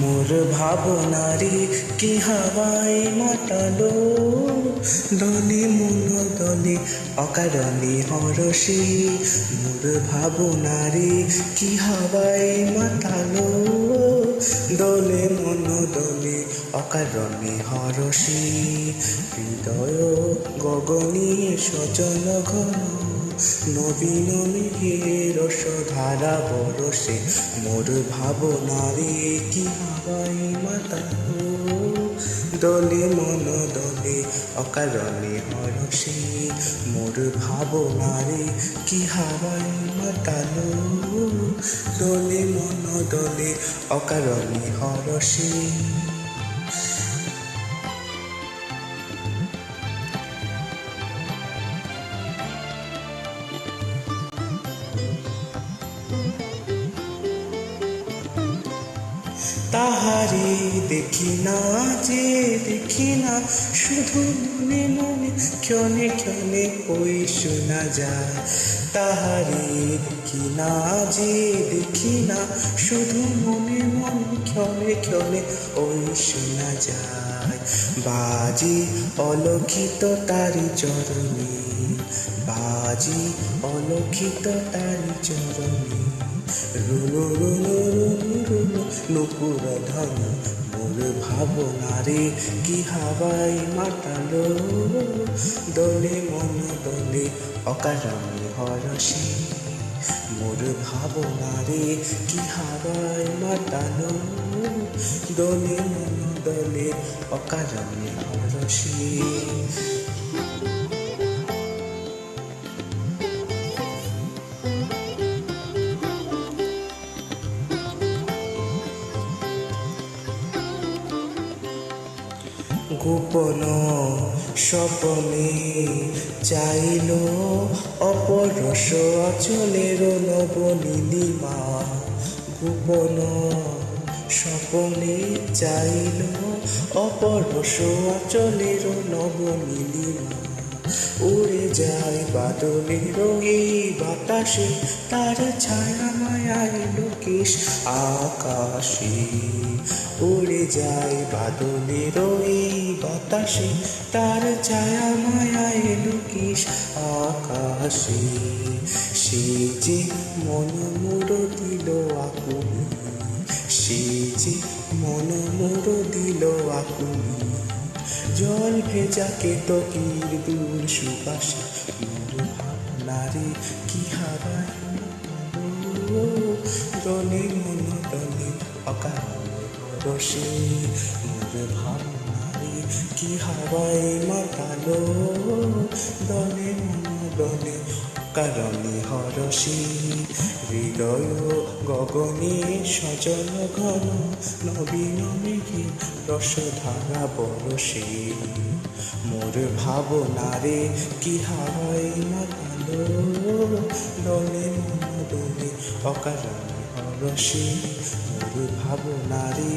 মোর ভাবনারে কি হাওয়ায় মাতালো, দলে মন দলে অকারণে হরষে। মোর ভাবনারে কি হাওয়ায় মাতালো, দলে মন দলে অকারণে হরষে। হৃদয় গগনে সজল ঘন, নবীন মেঘের রসধারা বরষে। মোর ভাবনারে কি হাওয়ায় মাতালো, দলে মন দলে অকারণে হরষে। মোর ভাবনারে কি হাওয়ায় মাতালো, দলে মন দলে অকারণে হরষে। তাহারে দেখি না যে দেখি না, শুধু মনে মনে ক্ষণে ক্ষণে ওই শোনা যায়। তাহারে দেখি না যে দেখি না, শুধু মনে মনে ক্ষণে ক্ষণে ওই শোনা যায়। বাজি অলক্ষিত তারি চরণে, বাজি অলক্ষিত তারি চরণে। রুনু রুনু রুনু রুনু নুপুর ধন, মোর ভাবনারে কি হাওয়ায় মাতালো, দলে মন দলে অকারণে হরষে। মোর ভাবনারে কি হাওয়ায় মাতালো, দলে মন দলে অকারণে হরষে। গোপন স্বপনে চাইল অপরস অচলের নব নীলিমা। গোপন স্বপনে চাইল অপরস অচলের নব নীলিমা। উড়ে যায় বাদলের এই বাতাসে, তার ছায়া মায়ায় লোকেশ আকাশে। উড়ে যায় বাদলের এই বাতাসে, তার ছায়া মায়ায় লোকেশ আকাশে। সে যে মন মোর দিল আকুলি, সে যে মন মোর দিল আকুলি। জল ভেজা কেতকীর দূর সুবাসে, মোর ভাবনারে কি হাওয়ায় মাতালো, দলে মন দলে অকারণে হরষে। মোর ভাবনারে কি হাওয়ায় মাতালো, দলে মন দলে অকারণে হরষে। হৃদয় গগনে সজল ঘন, নবীন মেঘে রসধারা বরষে। মোর ভাবনারে কি হাওয়ায় মাতালো, দলে মন দলে অকারণে হরষে। মোর ভাবনারে